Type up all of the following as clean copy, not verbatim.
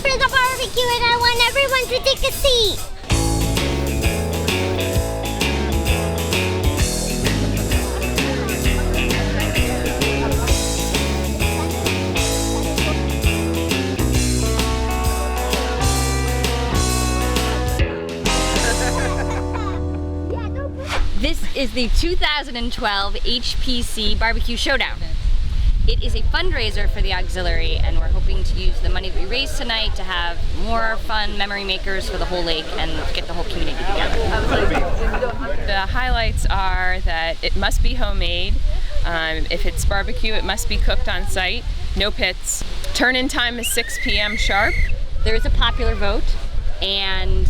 for the barbecue and I want everyone to take a seat. This is the 2012 HPC BBQ Showdown. It is a fundraiser for the auxiliary, and we're hoping to use the money that we raised tonight to have more fun memory makers for the whole lake and get the whole community together. The highlights are that it must be homemade. If it's barbecue, it must be cooked on site. No pits. Turn-in time is 6 p.m. sharp. There is a popular vote, and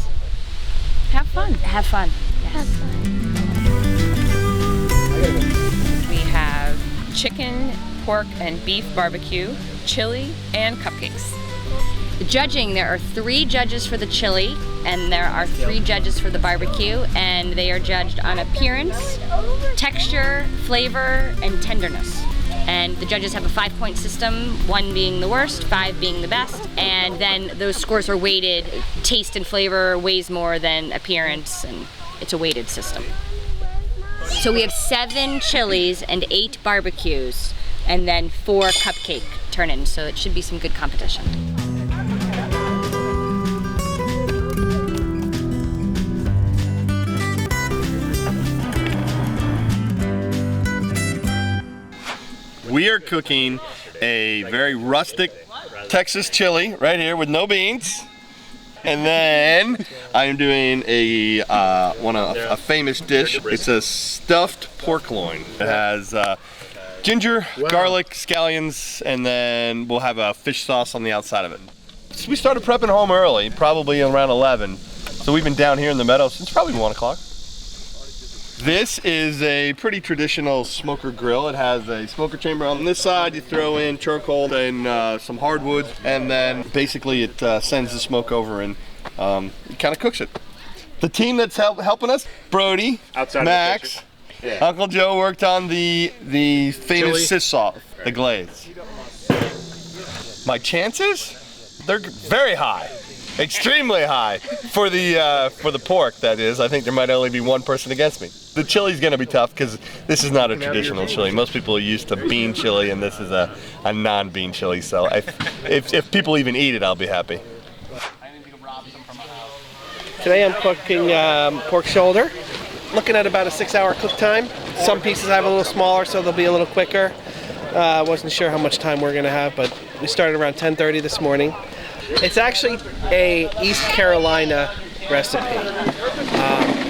Have fun. have fun. Yes. Have fun. We have chicken, pork, and beef barbecue, chili, and cupcakes. The judging, there are 3 judges for the chili, and there are 3 judges for the barbecue, and they are judged on appearance, texture, flavor, and tenderness. And the judges have a 5-point system, 1 being the worst, 5 being the best, and then those scores are weighted. Taste and flavor weighs more than appearance, and it's a weighted system. So we have 7 chilies and 8 barbecues, and then 4 cupcake turn-ins, so it should be some good competition. We are cooking a very rustic Texas chili right here with no beans. And then I'm doing a famous dish. It's a stuffed pork loin. It has ginger, garlic, scallions, and then we'll have a fish sauce on the outside of it. So we started prepping home early, probably around 11. So we've been down here in the meadow since probably 1 o'clock. This is a pretty traditional smoker grill. It has a smoker chamber on this side. You throw in charcoal and some hardwood, and then basically it sends the smoke over and it kind of cooks it. The team that's helping us, Brody, Max, Uncle Joe worked on the famous sis sauce, the glaze. My chances? They're very high. Extremely high for the pork, that is. I think there might only be 1 person against me. The chili's gonna be tough because this is not a traditional chili. Most people are used to bean chili, and this is a non-bean chili. So if people even eat it, I'll be happy. Today I'm cooking pork shoulder. Looking at about a 6-hour cook time. Some pieces I have a little smaller, so they'll be a little quicker. Wasn't sure how much time we're gonna have, but we started around 10:30 this morning. It's actually a East Carolina recipe,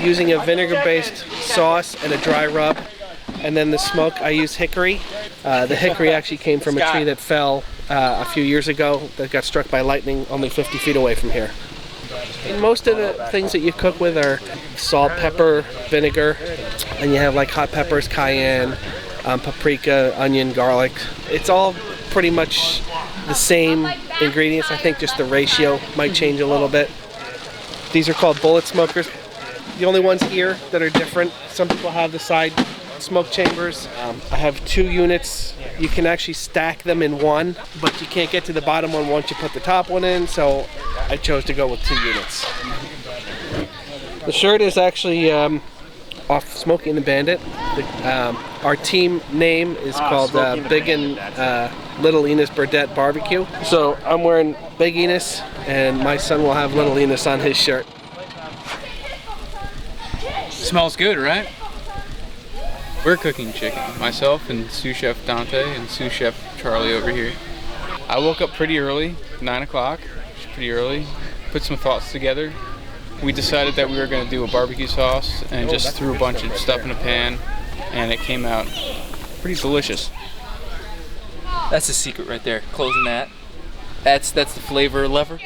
using a vinegar-based sauce and a dry rub, and then the smoke I use hickory. The hickory actually came from a tree that fell a few years ago that got struck by lightning only 50 feet away from here. And most of the things that you cook with are salt, pepper, vinegar, and you have like hot peppers, cayenne, paprika, onion, garlic. It's all pretty much the same ingredients. I think just the ratio might change a little bit. These are called bullet smokers. The only ones here that are different. Some people have the side smoke chambers. I have 2 units. You can actually stack them in one, but you can't get to the bottom one once you put the top one in, so I chose to go with 2 units. The shirt is actually off Smokey and the Bandit. Our team name is called Big and Little Enos Burdette Barbecue. So I'm wearing Big Enos, and my son will have Little Enos on his shirt. Smells good, right? We're cooking chicken. Myself and sous chef Dante and sous chef Charlie over here. I woke up pretty early, 9 o'clock, pretty early, put some thoughts together. We decided that we were going to do a barbecue sauce and just threw a bunch of stuff in a pan, and it came out pretty delicious. That's the secret right there, closing that. That's the flavor lever.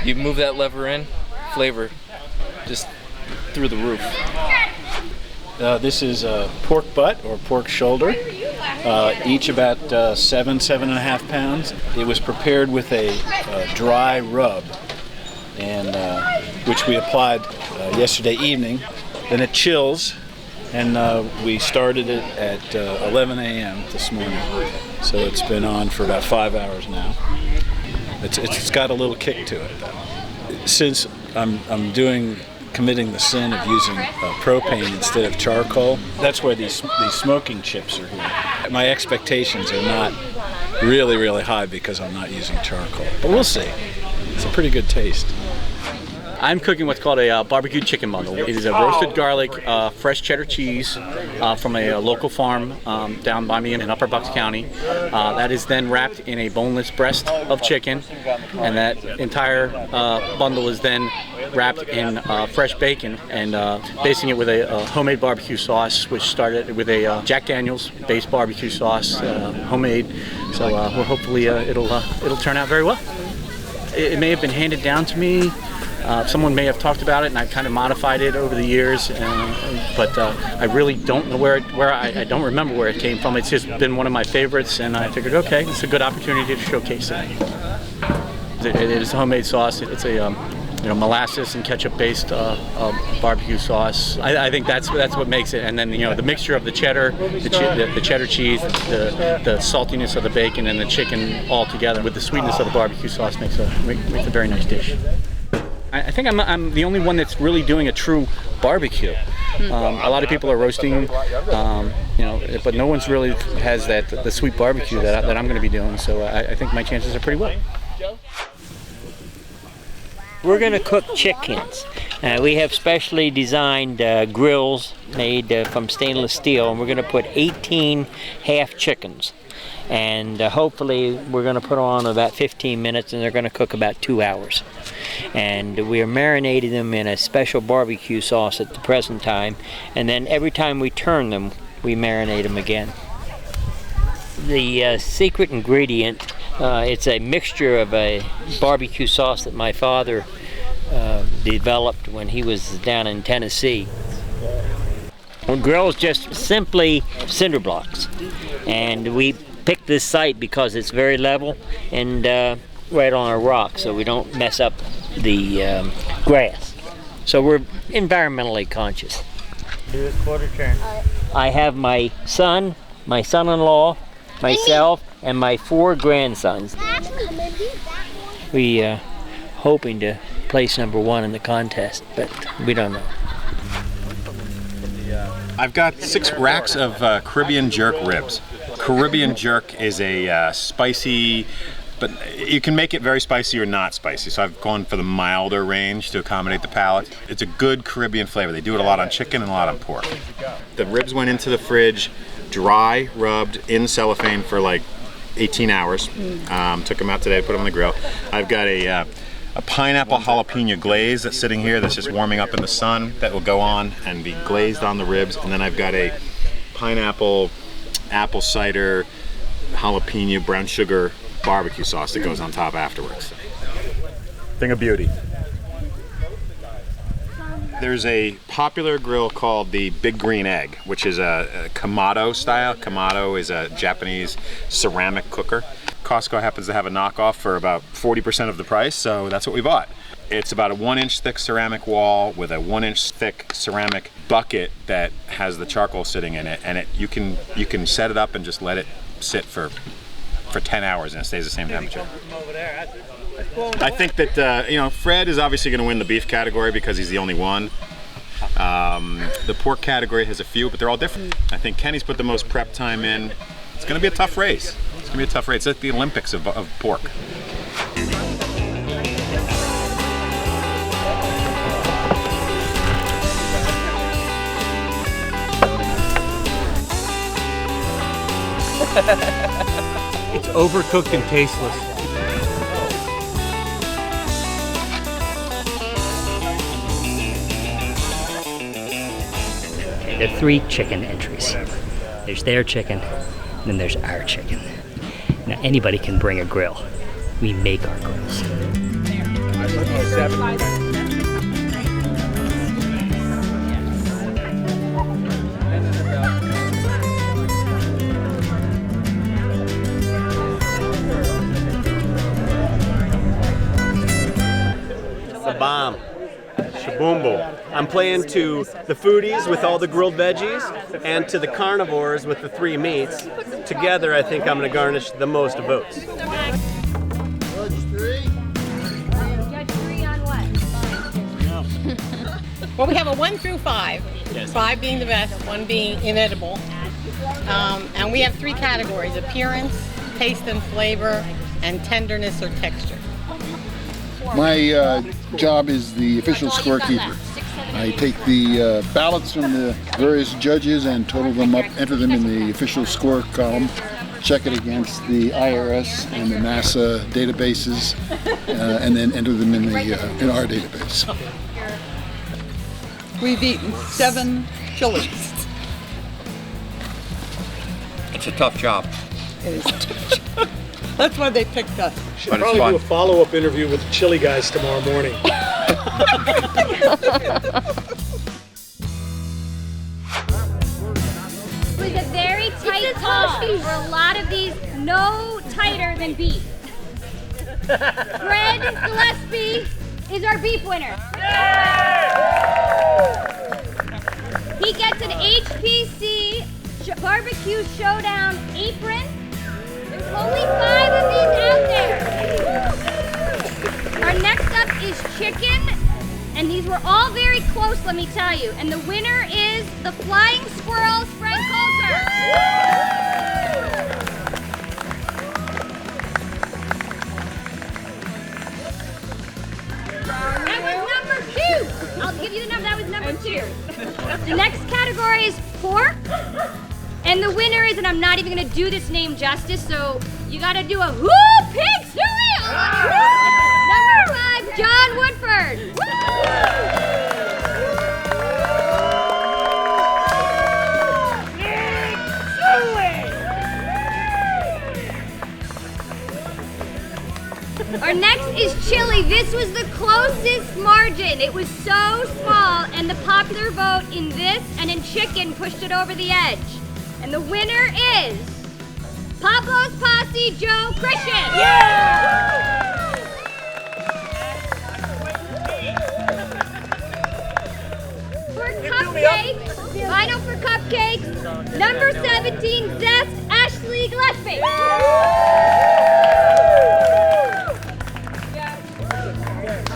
You move that lever in, flavor just through the roof. This is pork butt or pork shoulder, each about 7.5 pounds. It was prepared with a dry rub, and which we applied yesterday evening. Then it chills, and we started it at 11 a.m. this morning. So it's been on for about 5 hours now. It's got a little kick to it, though. Since I'm committing the sin of using propane instead of charcoal, that's where these smoking chips are here. My expectations are not really high because I'm not using charcoal, but we'll see. It's a pretty good taste. I'm cooking what's called a barbecue chicken bundle. It is a roasted garlic, fresh cheddar cheese from a local farm down by me in Upper Bucks County. That is then wrapped in a boneless breast of chicken, and that entire bundle is then wrapped in fresh bacon and basting it with a homemade barbecue sauce, which started with a Jack Daniels based barbecue sauce, homemade. So we're hopefully it'll turn out very well. It may have been handed down to me. Someone may have talked about it, and I've kind of modified it over the years, but I really don't know I don't remember where it came from. It's just been one of my favorites, and I figured, okay, it's a good opportunity to showcase it. It is a homemade sauce. It's a molasses and ketchup-based barbecue sauce. I think that's what makes it. And then the mixture of the cheddar, the cheddar cheese, the saltiness of the bacon, and the chicken all together with the sweetness of the barbecue sauce makes a very nice dish. I think I'm the only one that's really doing a true barbecue. A lot of people are roasting, but no one's really has the sweet barbecue that I'm going to be doing. So I think my chances are pretty well. We're going to cook chickens. We have specially designed grills made from stainless steel, and we're going to put 18 half chickens. And hopefully we're going to put on about 15 minutes, and they're going to cook about 2 hours. And we are marinating them in a special barbecue sauce at the present time, and then every time we turn them, we marinate them again. The secret ingredient, it's a mixture of a barbecue sauce that my father developed when he was down in Tennessee. A grill is just simply cinder blocks, and we picked this site because it's very level and right on a rock, so we don't mess up the grass. So we're environmentally conscious. Do a quarter turn. I have my son, my son-in-law, myself, and my 4 grandsons. We hoping to place #1 in the contest, but we don't know. I've got 6 racks of Caribbean jerk ribs. Caribbean jerk is a spicy, but you can make it very spicy or not spicy. So I've gone for the milder range to accommodate the palate. It's a good Caribbean flavor. They do it a lot on chicken and a lot on pork. The ribs went into the fridge, dry, rubbed in cellophane for like 18 hours. Took them out today, put them on the grill. I've got a pineapple jalapeno glaze that's sitting here that's just warming up in the sun that will go on and be glazed on the ribs. And then I've got a pineapple, apple cider, jalapeno, brown sugar barbecue sauce that goes on top afterwards. Thing of beauty. There's a popular grill called the Big Green Egg, which is a Kamado style. Kamado is a Japanese ceramic cooker. Costco happens to have a knockoff for about 40% of the price, so that's what we bought. It's about a 1-inch thick ceramic wall with a 1-inch thick ceramic bucket that has the charcoal sitting in it, and you can set it up and just let it sit for 10 hours and it stays the same temperature. I think that Fred is obviously going to win the beef category because he's the only one. The pork category has a few, but they're all different. I think Kenny's put the most prep time in. It's going to be a tough race. It's going to be a tough race. It's like the Olympics of pork. It's overcooked and tasteless. There are 3 chicken entries. There's their chicken, and then there's our chicken. Now anybody can bring a grill. We make our grills. The bomb. Shaboom boom. I'm playing to the foodies with all the grilled veggies and to the carnivores with the 3 meats. Together, I think I'm going to garnish the most votes. 1, 2, 3. Well, we have a 1 through 5. Yes. 5 being the best, 1 being inedible. And we have 3 categories: appearance, taste and flavor, and tenderness or texture. My job is the official scorekeeper. I take the ballots from the various judges and total them up, enter them in the official score column, check it against the IRS and the NASA databases, and then enter them in our database. We've eaten 7 chilies. It's a tough job. It is a tough job. That's why they picked us. Should probably do a follow-up interview with the chili guys tomorrow morning. It was a very tight call for a lot of these, no tighter than beef. Fred Gillespie is our beef winner. He gets an HPC BBQ Showdown apron. There's only 5 of these out there. Our next up is chicken, and these were all very close, let me tell you. And the winner is the Flying Squirrels, Frank Coulter. That was number 2. I'll give you the number. That was number 2. The next category is pork. And the winner is, and I'm not even going to do this name justice, so you got to do a whoo pig suey. Number 5, John Woodford. Our next is chili. This was the closest margin. It was so small, and the popular vote in this and in chicken pushed it over the edge. And the winner is Pablo's Posse Joe Christian. For cupcakes, final for cupcakes, number 17, Zest Ashley Gillespie.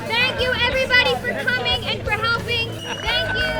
Thank you everybody for coming and for helping. Thank you.